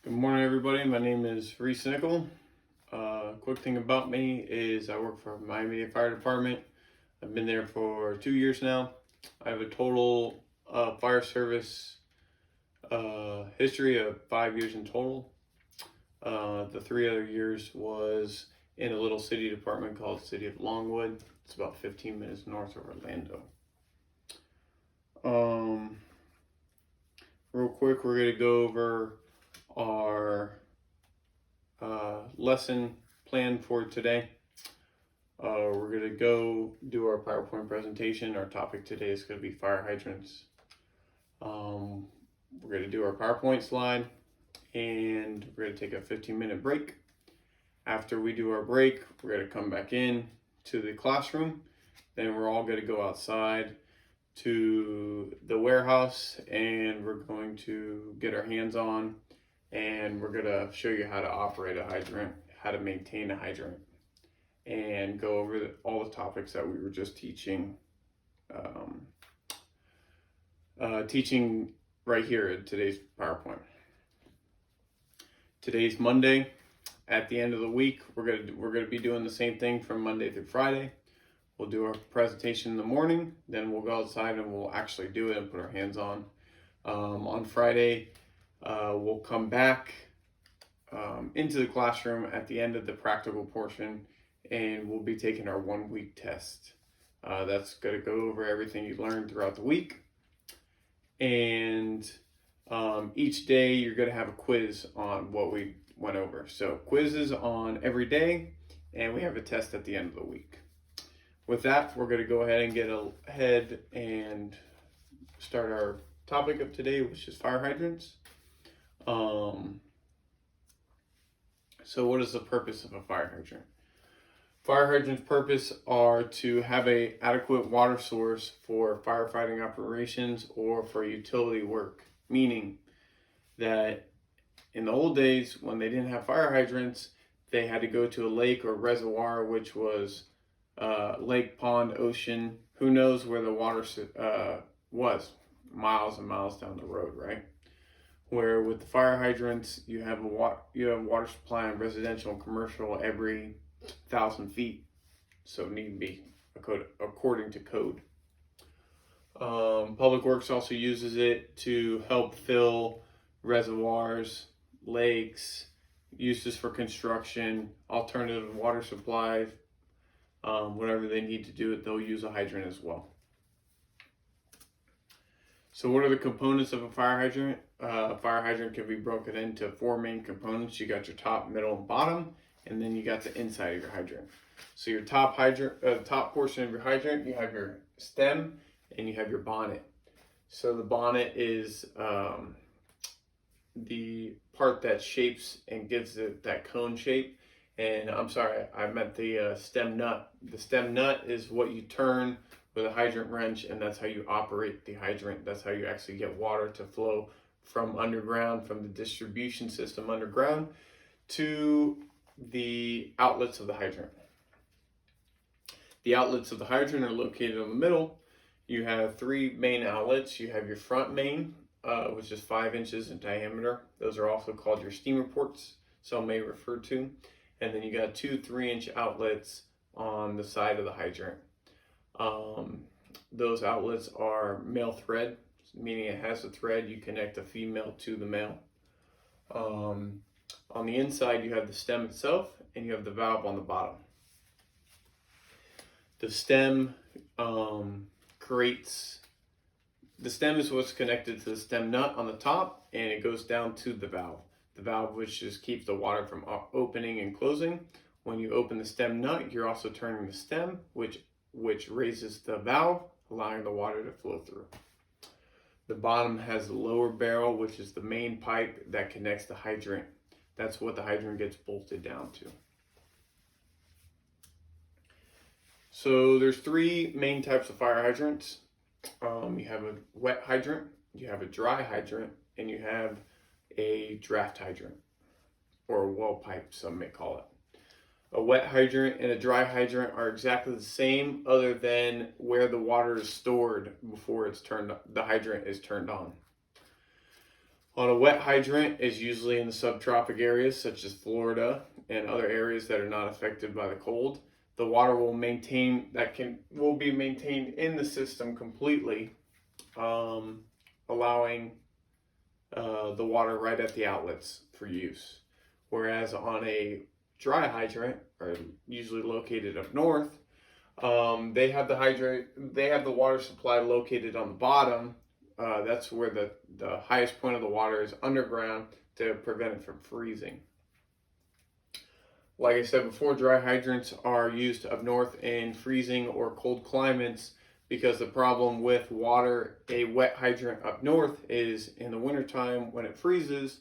Good morning, everybody. My name is Reese Nickel. Quick thing about me is I work for Miami Fire Department. I've been there for 2 years now. I have a total fire service history of 5 years in total. The 3 other years was in a little city department called City of Longwood. It's about 15 minutes north of Orlando. Real quick, we're going to go over our lesson plan for today. We're going to go do our PowerPoint presentation. Our topic today is going to be fire hydrants. We're going to do our PowerPoint slide and we're going to take a 15-minute break. After we do our break, we're going to come back in to the classroom. Then we're all going to go outside to the warehouse and we're going to get our hands on and we're going to show you how to operate a hydrant, how to maintain a hydrant, and go over all the topics that we were just teaching right here in today's PowerPoint. Today's Monday. At the end of the week, we're gonna be doing the same thing from Monday through Friday. We'll do our presentation in the morning, then we'll go outside and we'll actually do it and put our hands on. On Friday, we'll come back into the classroom at the end of the practical portion and we'll be taking our 1-week test. That's going to go over everything you learned throughout the week. And each day you're going to have a quiz on what we went over. So quizzes on every day and we have a test at the end of the week. With that, we're going to go ahead and get ahead and start our topic of today, which is fire hydrants. So what is the purpose of a fire hydrant? Fire hydrants' purpose are to have an adequate water source for firefighting operations or for utility work, meaning that in the old days when they didn't have fire hydrants, they had to go to a lake or reservoir, which was lake, pond, ocean, who knows where the water was, miles and miles down the road, right? Where with the fire hydrants, you have water supply in residential and commercial every 1,000 feet, so need to be according to code. Public Works also uses it to help fill reservoirs, lakes, uses for construction, alternative water supply. Whatever they need to do it, they'll use a hydrant as well. So what are the components of a fire hydrant? A fire hydrant can be broken into 4 main components. You got your top, middle, and bottom, and then you got the inside of your hydrant. So your top portion of your hydrant, you have your stem and you have your bonnet. So the bonnet is the part that shapes and gives it that cone shape. And I'm sorry, I meant the stem nut. The stem nut is what you turn with a hydrant wrench, and that's how you operate the hydrant. That's how you actually get water to flow from underground, from the distribution system underground to the outlets of the hydrant. The outlets of the hydrant are located in the middle. You have 3 main outlets. You have your front main, which is 5 inches in diameter. Those are also called your steamer ports, some may refer to. And then you got 2 3-inch outlets on the side of the hydrant. Those outlets are male thread, meaning it has a thread. You connect a female to the male. On the inside, you have the stem itself, and you have the valve on the bottom. The stem the stem is what's connected to the stem nut on the top, and it goes down to the valve. The valve, which just keeps the water from opening and closing. When you open the stem nut, you're also turning the stem, which raises the valve, allowing the water to flow through. The bottom has the lower barrel, which is the main pipe that connects the hydrant. That's what the hydrant gets bolted down to. So there's 3 main types of fire hydrants. You have a wet hydrant, you have a dry hydrant, and you have a draft hydrant, or a well pipe, some may call it. A wet hydrant and a dry hydrant are exactly the same, other than where the water is stored before the hydrant is turned on. On a wet hydrant is usually in the subtropic areas such as Florida and other areas that are not affected by the cold. The water will be maintained in the system completely, allowing the water right at the outlets for use. Whereas on a dry hydrant, or usually located up north, they have the water supply located on the bottom. That's where the highest point of the water is underground to prevent it from freezing. Like I said before, dry hydrants are used up north in freezing or cold climates because the problem with a wet hydrant up north is in the wintertime when it freezes,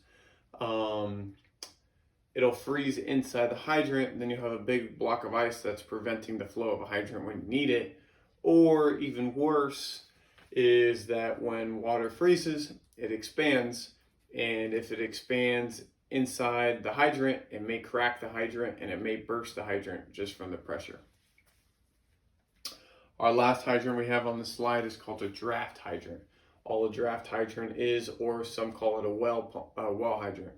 it'll freeze inside the hydrant, and then you have a big block of ice that's preventing the flow of a hydrant when you need it. Or even worse is that when water freezes, it expands, and if it expands inside the hydrant, it may crack the hydrant and it may burst the hydrant just from the pressure. Our last hydrant we have on the slide is called a draft hydrant. All a draft hydrant is, or some call it a well hydrant.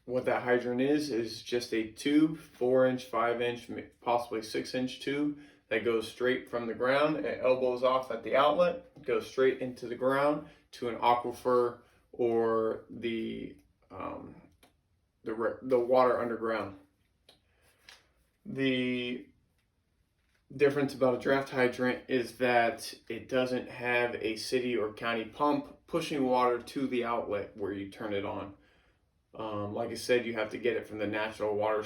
What that hydrant is just a tube, 4-inch, 5-inch, possibly 6-inch tube that goes straight from the ground. It elbows off at the outlet, goes straight into the ground to an aquifer or the water underground. The difference about a draft hydrant is that it doesn't have a city or county pump pushing water to the outlet where you turn it on. Like I said, you have to get it from the natural water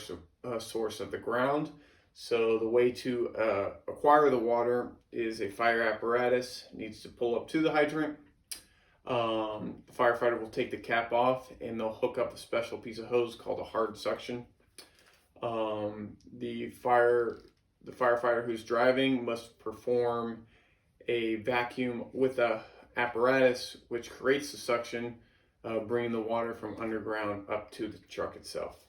source of the ground. So the way to acquire the water is a fire apparatus needs to pull up to the hydrant. The firefighter will take the cap off and they'll hook up a special piece of hose called a hard suction. The firefighter who's driving must perform a vacuum with a apparatus which creates the suction, bringing the water from underground up to the truck itself.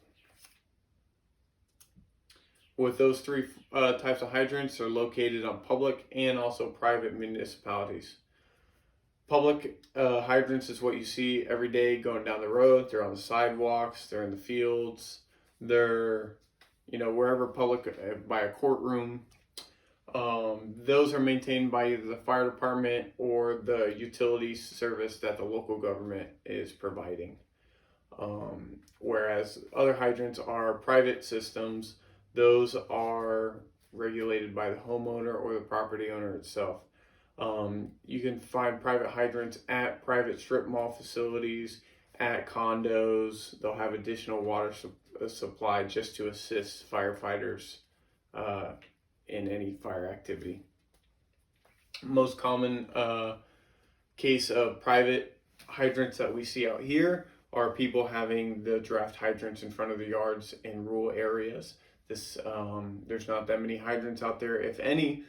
With those three types of hydrants are located on public and also private municipalities. Public hydrants is what you see every day going down the road. They're on the sidewalks, they're in the fields, they're wherever public, by a courtroom. Those are maintained by either the fire department or the utility service that the local government is providing. Whereas other hydrants are private systems. Those are regulated by the homeowner or the property owner itself. You can find private hydrants at private strip mall facilities, at condos. They'll have additional water supply just to assist firefighters in any fire activity. Most common case of private hydrants that we see out here are people having the draft hydrants in front of the yards in rural areas. There's not that many hydrants out there, if any,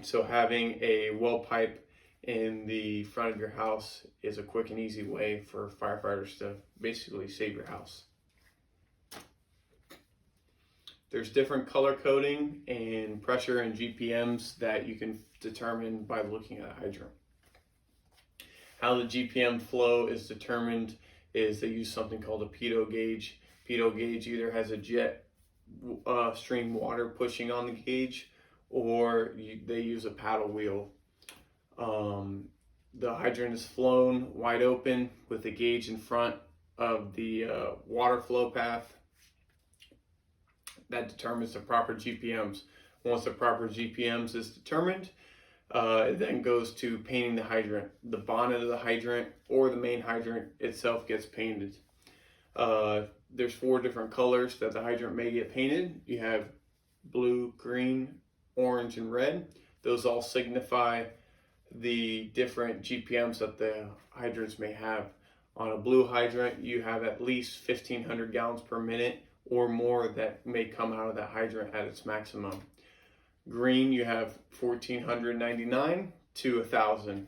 so having a well pipe in the front of your house is a quick and easy way for firefighters to basically save your house. There's different color coding and pressure and GPMs that you can determine by looking at a hydrant. How the GPM flow is determined is they use something called a pitot gauge. Pitot gauge either has a jet stream water pushing on the gauge, or they use a paddle wheel. The hydrant is flown wide open with the gauge in front of the water flow path. That determines the proper GPMs. Once the proper GPMs is determined, it then goes to painting the hydrant. The bonnet of the hydrant or the main hydrant itself gets painted. There's 4 different colors that the hydrant may get painted. You have blue, green, orange, and red. Those all signify the different GPMs that the hydrants may have. On a blue hydrant, you have at least 1,500 gallons per minute or more that may come out of that hydrant at its maximum. Green, you have 1,499 to 1,000.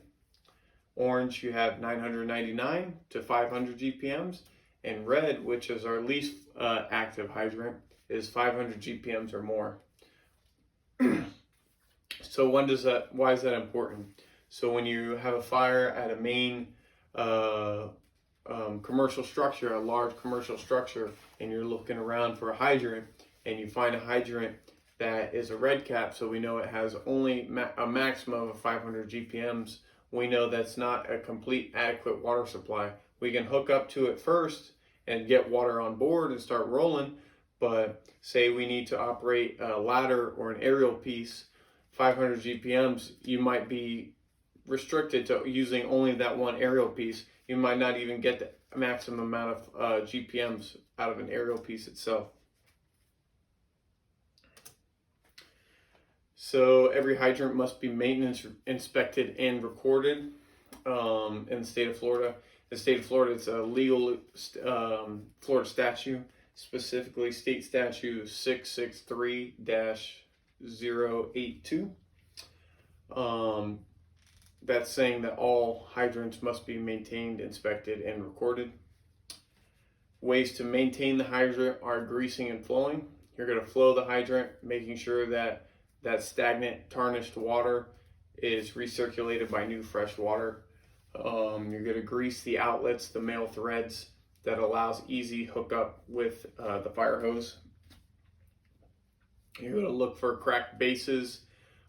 Orange, you have 999 to 500 GPMs. And red, which is our least active hydrant, is 500 GPMs or more. So why is that important? So when you have a fire at a main commercial structure, a large commercial structure, and you're looking around for a hydrant, and you find a hydrant that is a red cap, so we know it has only a maximum of 500 GPMs, we know that's not a complete adequate water supply. We can hook up to it first and get water on board and start rolling, but say we need to operate a ladder or an aerial piece, 500 GPMs, you might be restricted to using only that one aerial piece. You might not even get the maximum amount of GPMs out of an aerial piece itself. So every hydrant must be maintenance inspected and recorded in the state of Florida. The state of Florida, it's a legal Florida statute, specifically state statute 663-082. That's saying that all hydrants must be maintained, inspected, and recorded. Ways to maintain the hydrant are greasing and flowing. You're going to flow the hydrant, making sure that that stagnant, tarnished water is recirculated by new, fresh water. You're going to grease the outlets, the male threads, that allows easy hookup with the fire hose. You're going to look for cracked bases,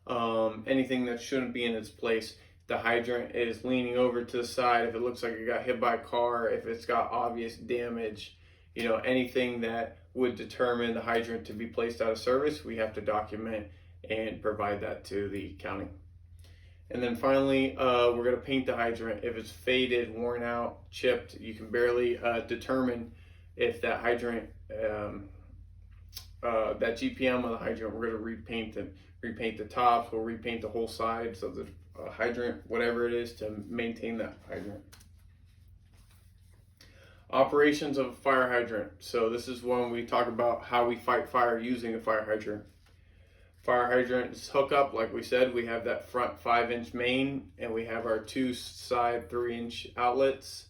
anything that shouldn't be in its place. The hydrant is leaning over to the side, if it looks like it got hit by a car, if it's got obvious damage, anything that would determine the hydrant to be placed out of service, we have to document and provide that to the county. And then finally, we're going to paint the hydrant. If it's faded, worn out, chipped, you can barely determine if that hydrant, that GPM of the hydrant, we're going to repaint the tops, we'll repaint the whole sides of the hydrant, whatever it is to maintain that hydrant. Operations of a fire hydrant. So this is when we talk about how we fight fire using a fire hydrant. Fire hydrants hook up, like we said, we have that front 5-inch main and we have our two side 3-inch outlets.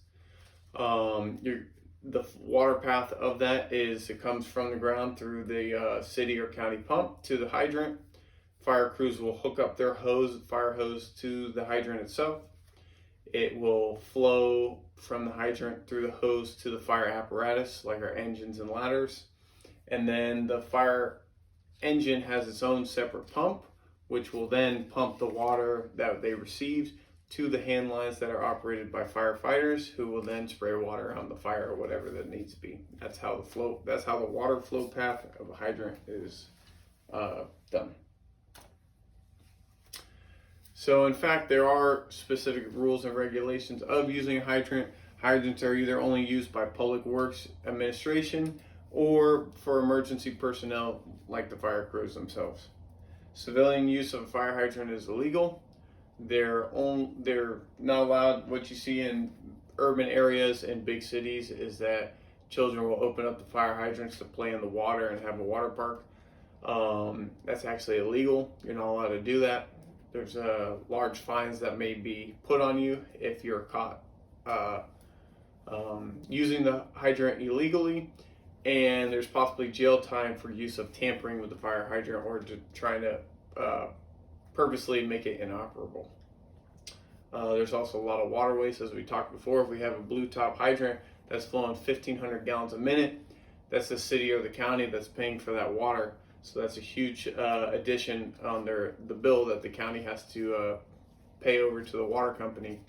The water path of that is it comes from the ground through the city or county pump to the hydrant. Fire crews will hook up their fire hose to the hydrant itself. It will flow from the hydrant through the hose to the fire apparatus, like our engines and ladders. And then the fire engine has its own separate pump, which will then pump the water that they received to the hand lines that are operated by firefighters, who will then spray water on the fire or whatever that needs to be. That's how the water flow path of a hydrant is done. So in fact, there are specific rules and regulations of using a hydrant. Hydrants are either only used by Public Works Administration or for emergency personnel like the fire crews themselves. Civilian use of a fire hydrant is illegal. They're not allowed. What you see in urban areas and big cities is that children will open up the fire hydrants to play in the water and have a water park. That's actually illegal. You're not allowed to do that. There's large fines that may be put on you if you're caught using the hydrant illegally, and there's possibly jail time for use of tampering with the fire hydrant or trying to purposely make it inoperable. There's also a lot of water waste, as we talked before. If we have a blue top hydrant that's flowing 1,500 gallons a minute, that's the city or the county that's paying for that water. So that's a huge addition on the bill that the county has to pay over to the water company